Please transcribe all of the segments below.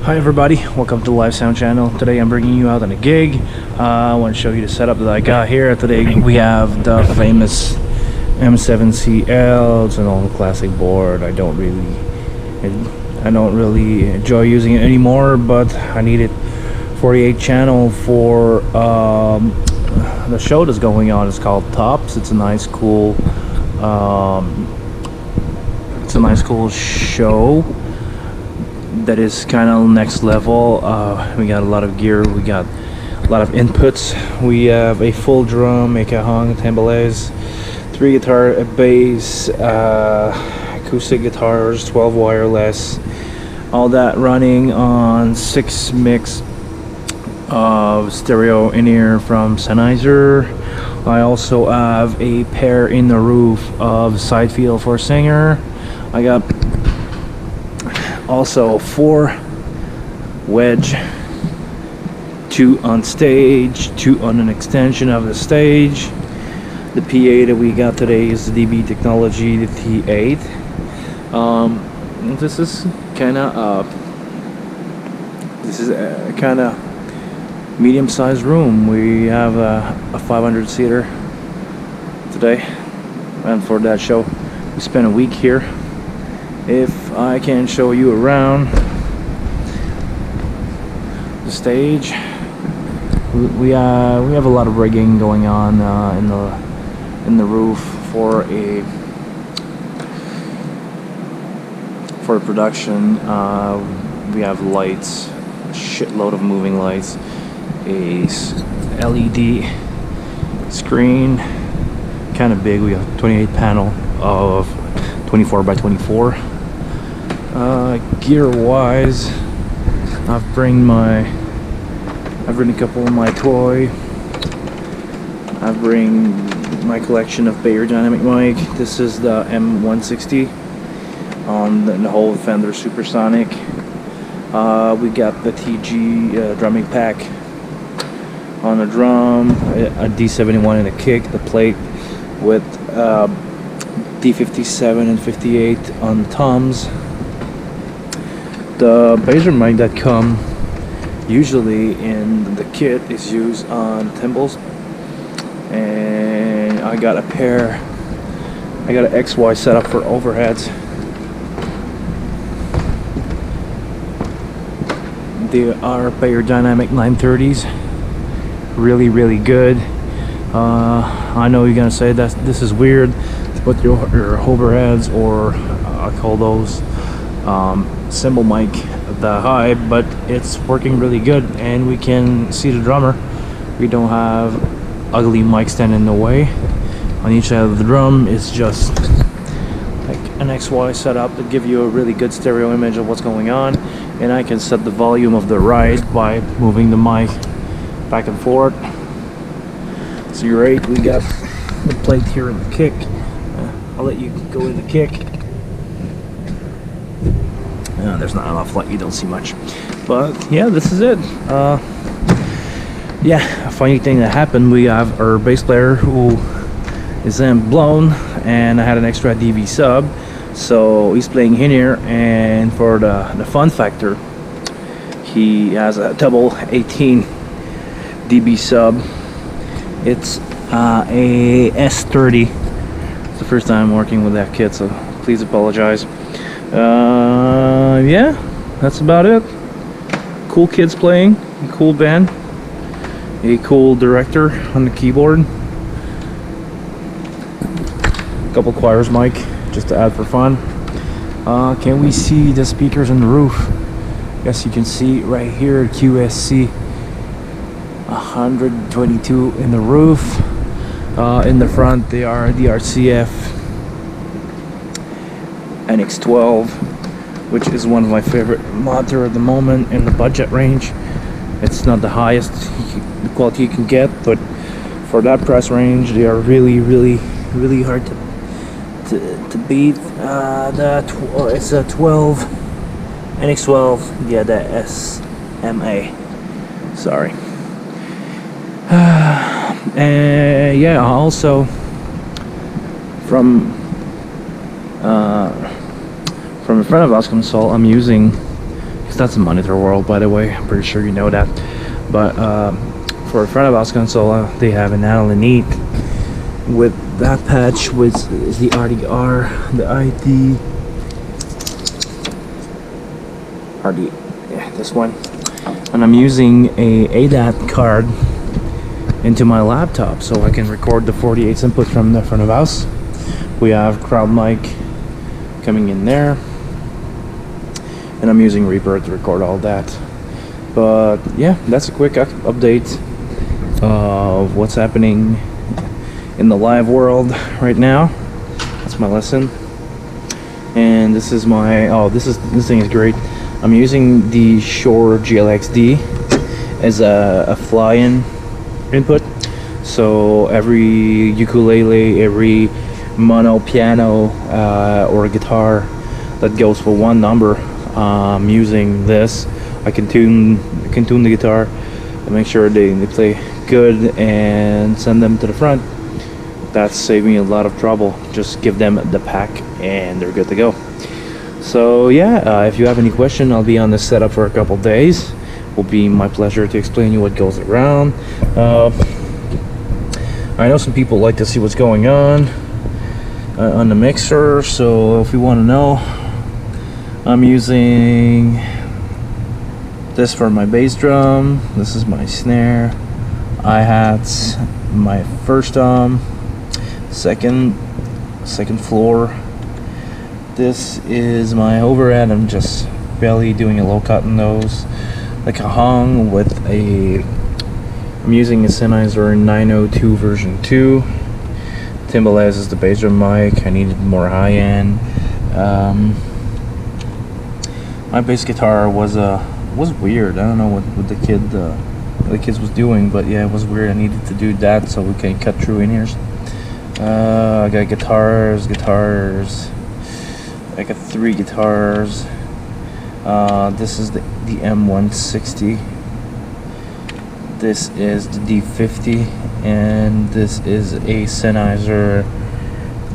Hi everybody, welcome to the Live Sound channel. Today I'm bringing you out on a gig. I want to show you the setup that I got here. Today we have the famous M7CL. It's an old classic board. I don't really enjoy using it anymore, but I need it 48 channel for the show that's going on. It's called Tops. It's a nice cool show that is kind of next level. We got a lot of gear, we got a lot of inputs. We have a full drum, a cajon, timbales, 3 guitar, a bass, acoustic guitars, 12 wireless, all that running on 6 mix of stereo in-ear from Sennheiser. I also have a pair in the roof of side field for singer. I got also 4 wedge, 2 on stage, 2 on an extension of the stage. The PA that we got today is the DB Technology, the T8. This is kind of medium-sized room. We have a 500 seater today, and for that show we spent a week here. If I can show you around the stage, we have a lot of rigging going on in the roof for production. We have lights, a shitload of moving lights, a LED screen, kind of big. We have 28 panel of 24 by 24. Gear wise, I've written a couple of my toy. I've bring my collection of Beyerdynamic mic. This is the M160 on the whole Fender Supersonic. We got the TG drumming pack on the drum, a D71 and a kick, the plate with D57 and 58 on the toms. The Baser mic that come usually in the kit is used on timbals, and I got an XY setup for overheads. They are Beyerdynamic 930s, really good. I know you're gonna say that this is weird to put your overheads, or I call those cymbal mic that high, but it's working really good, and we can see the drummer. We don't have ugly mic stand in the way. On each side of the drum is just like an XY setup to give you a really good stereo image of what's going on, and I can set the volume of the ride by moving the mic back and forth. So you're right, we got the plate here in the kick. I'll let you go in the kick. There's not enough light, you don't see much, but yeah, this is it. Yeah, a funny thing that happened, we have our bass player who is blown, and I had an extra DB sub, so he's playing in here, and for the fun factor, he has a double 18 dB sub. It's a S30. It's the first time I'm working with that kit, so please apologize. Yeah, that's about it. Cool kids playing, a cool band, a cool director on the keyboard, a couple choirs mic just to add for fun. Can we see the speakers on the roof? Yes, you can see right here, QSC 122 in the roof. In the front they are the RCF NX12, which is one of my favorite monitor at the moment in the budget range. It's not the highest quality you can get, but for that price range they are really hard to beat. It's a 12 NX12, yeah, the SMA, sorry. Yeah, also from in front of us console, I'm using that's a Monitor World, by the way. I'm pretty sure you know that. But for a front of house console, they have an Allen Neat with that patch, which is the RDR, the ID, yeah, this one. And I'm using a ADAT card into my laptop so I can record the 48 input from the front of house. We have crowd mic coming in there, and I'm using Reaper to record all that. But yeah, that's a quick update of what's happening in the live world right now. That's my lesson. And this is my, this thing is great. I'm using the Shure GLXD as a fly-in input. So every ukulele, every mono piano or guitar that goes for one number, I'm using this. I can tune the guitar and make sure they play good and send them to the front. That's saved me a lot of trouble. Just give them the pack and they're good to go. So yeah, if you have any question, I'll be on this setup for a couple days. It will be my pleasure to explain you what goes around. I know some people like to see what's going on the mixer, so if you want to know, I'm using this for my bass drum. This is my snare, hi-hats, my first tom, second floor. This is my overhead. I'm just barely doing a low cut in those, like a hung with a, I'm using a Sennheiser 902 version 2. Timbalez is the bass drum mic. I needed more high end. My bass guitar was weird. I don't know what the kids was doing, but yeah, it was weird. I needed to do that so we can cut through in here. I got guitars. I got 3 guitars. This is the M160. This is the D50, and this is a Sennheiser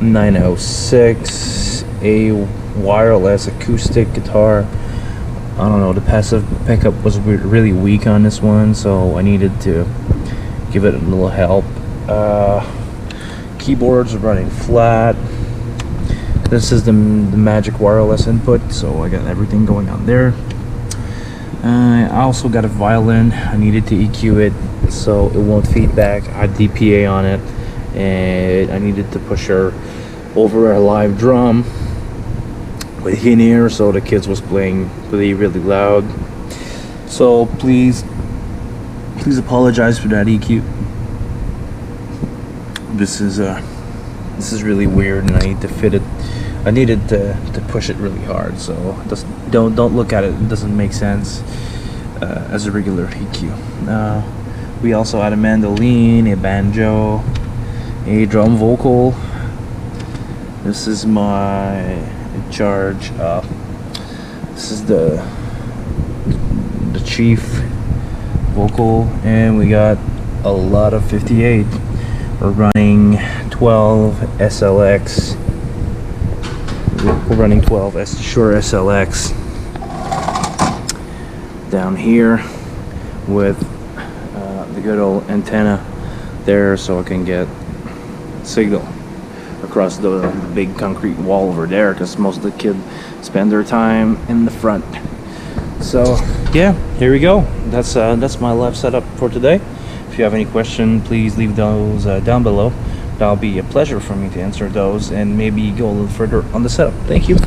906, a wireless acoustic guitar. I don't know, the passive pickup was really weak on this one, so I needed to give it a little help. Keyboards are running flat. This is the Magic wireless input, so I got everything going on there. I also got a violin. I needed to EQ it so it won't feedback. I had DPA on it, and I needed to push her over a live drum with in-ear, so the kids was playing really loud. So please apologize for that EQ. This is really weird, and I need to fit it. I needed to push it really hard, so don't look at it. It doesn't make sense as a regular EQ. We also had a mandolin, a banjo, a drum vocal. This is my charge. This is the chief vocal, and we got a lot of 58. We're running 12 SLX. We're running 12 Shure SLX down here with the good old antenna there, so I can get signal across the big concrete wall over there, because most of the kids spend their time in the front. So yeah, here we go. That's my live setup for today. If you have any question, please leave those down below. That'll be a pleasure for me to answer those and maybe go a little further on the setup. Thank you.